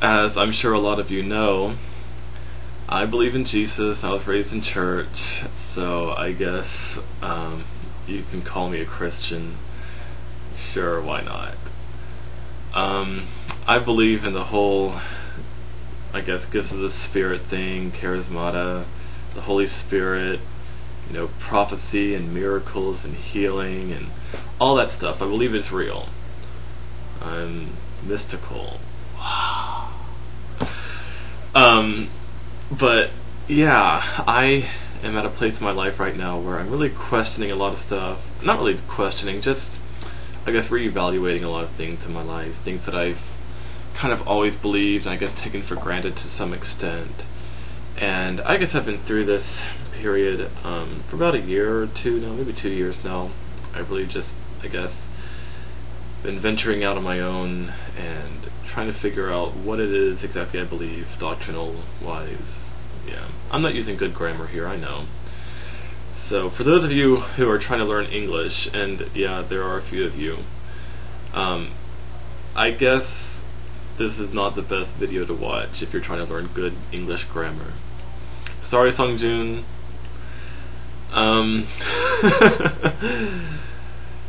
as I'm sure a lot of you know, I believe in Jesus. I was raised in church, so I guess you can call me a Christian. Sure, why not? I believe in the whole, I guess, gifts of the Spirit thing, charismata, the Holy Spirit, prophecy and miracles and healing and all that stuff. I believe it's real. I'm mystical. Wow. But yeah, I am at a place in my life right now where I'm really questioning a lot of stuff. Not really questioning, just I guess reevaluating a lot of things in my life, things that I've kind of always believed and I guess taken for granted to some extent. And I guess I've been through this period for about a year or two now, maybe 2 years now. I've really just, I guess, been venturing out on my own and trying to figure out what it is exactly I believe, doctrinal wise. Yeah, I'm not using good grammar here, I know. So for those of you who are trying to learn English, and yeah, there are a few of you, I guess this is not the best video to watch if you're trying to learn good English grammar. Sorry, Songjun.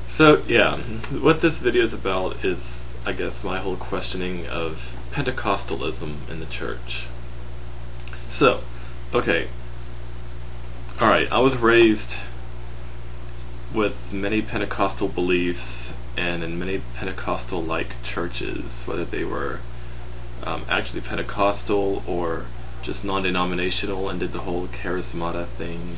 So yeah, what this video is about is, I guess, my whole questioning of Pentecostalism in the church. So, okay, alright, I was raised with many Pentecostal beliefs and in many Pentecostal-like churches, whether they were actually Pentecostal or just non-denominational and did the whole charismata thing.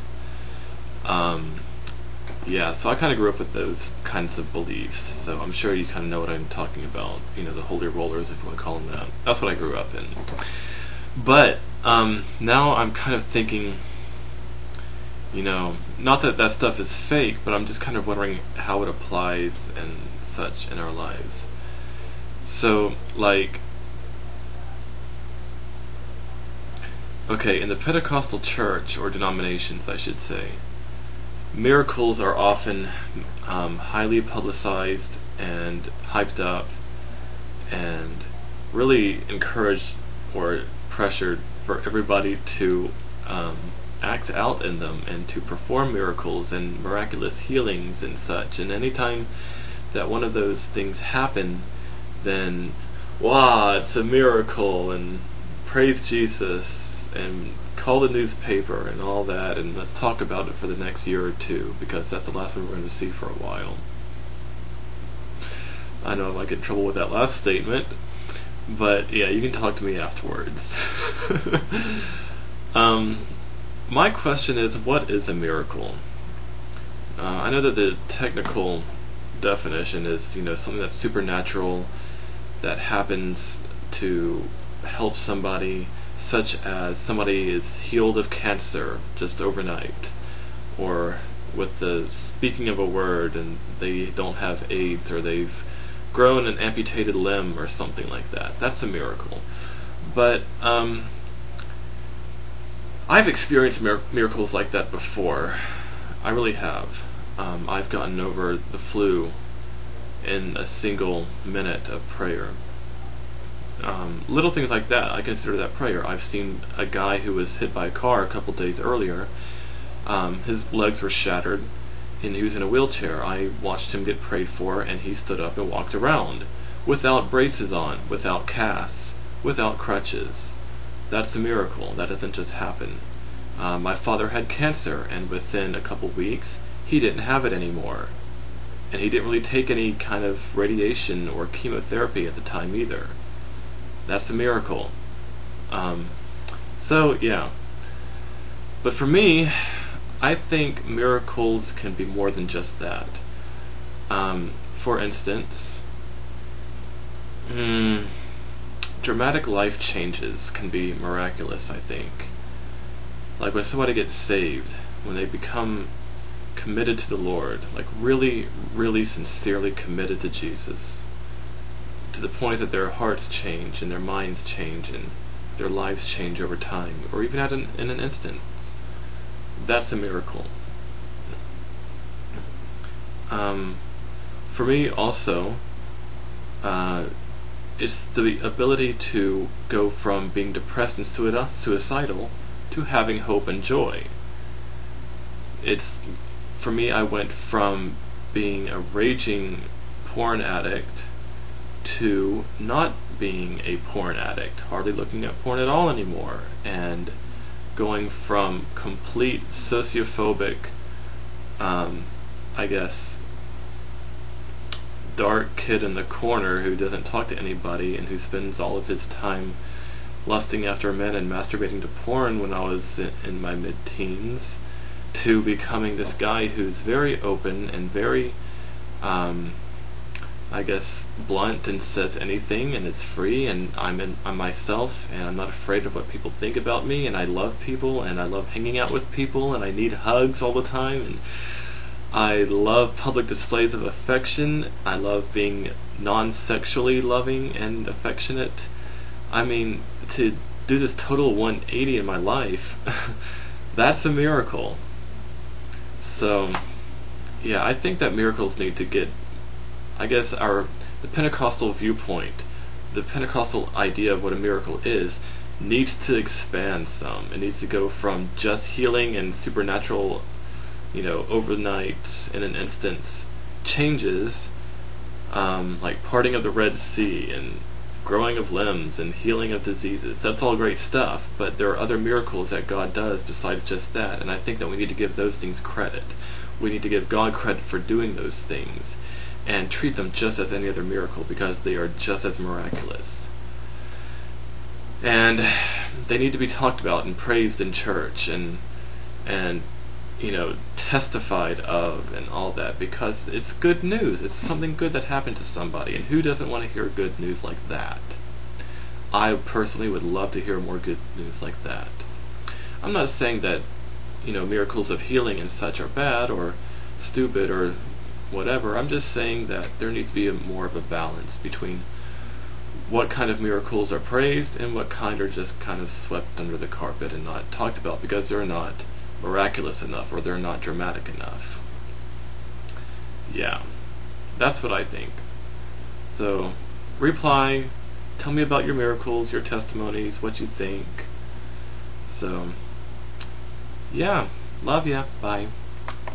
Yeah, so I kind of grew up with those kinds of beliefs, so I'm sure you kind of know what I'm talking about, the holy rollers, if you want to call them that. That's what I grew up in. But now I'm kind of thinking, not that that stuff is fake, but I'm just kind of wondering how it applies and such in our lives. So, okay, in the Pentecostal church, or denominations I should say, miracles are often highly publicized and hyped up and really encouraged or pressured for everybody to act out in them and to perform miracles and miraculous healings and such. And anytime that one of those things happen, then, wow, it's a miracle, and praise Jesus, and call the newspaper and all that, and let's talk about it for the next year or two, because that's the last one we're going to see for a while. I know I might get in trouble with that last statement, but yeah, you can talk to me afterwards. My question is, what is a miracle? I know that the technical definition is, something that's supernatural, that happens to help somebody, such as somebody is healed of cancer just overnight, or with the speaking of a word and they don't have AIDS, or they've grown an amputated limb or something like that. That's a miracle. But I've experienced miracles like that before. I really have. I've gotten over the flu in a single minute of prayer. Little things like that, I consider that prayer. I've seen a guy who was hit by a car a couple days earlier. His legs were shattered and he was in a wheelchair. I watched him get prayed for, and he stood up and walked around without braces on, without casts, without crutches. That's a miracle. That doesn't just happen. My father had cancer, and within a couple weeks he didn't have it anymore, and he didn't really take any kind of radiation or chemotherapy at the time either. That's a miracle. So yeah, but for me, I think miracles can be more than just that. For instance, dramatic life changes can be miraculous, I think. Like when somebody gets saved, when they become committed to the Lord, like really, really sincerely committed to Jesus, to the point that their hearts change and their minds change and their lives change over time, or even in an instant. That's a miracle. For me also, it's the ability to go from being depressed and suicidal to having hope and joy. It's, for me, I went from being a raging porn addict to not being a porn addict, hardly looking at porn at all anymore, and going from complete sociophobic, I guess, dark kid in the corner who doesn't talk to anybody and who spends all of his time lusting after men and masturbating to porn when I was in my mid-teens, to becoming this guy who's very open and very, I guess, blunt and says anything and is free, and I'm myself, and I'm not afraid of what people think about me, and I love people, and I love hanging out with people, and I need hugs all the time, and I love public displays of affection. I love being non-sexually loving and affectionate. I mean, to do this total 180 in my life, that's a miracle. So, yeah, I think that miracles need to get, I guess, the Pentecostal viewpoint, the Pentecostal idea of what a miracle is, needs to expand some. It needs to go from just healing and supernatural, overnight, in an instance, changes, like parting of the Red Sea and growing of limbs and healing of diseases. That's all great stuff, but there are other miracles that God does besides just that, and I think that we need to give those things credit. We need to give God credit for doing those things and treat them just as any other miracle, because they are just as miraculous. And they need to be talked about and praised in church and testified of and all that, because it's good news. It's something good that happened to somebody, and who doesn't want to hear good news like that? I personally would love to hear more good news like that. I'm not saying that miracles of healing and such are bad or stupid or whatever. I'm just saying that there needs to be more of a balance between what kind of miracles are praised and what kind are just kind of swept under the carpet and not talked about because they're not miraculous enough or they're not dramatic enough. Yeah, that's what I think. So, reply, tell me about your miracles, your testimonies, what you think. So, yeah, love ya, bye.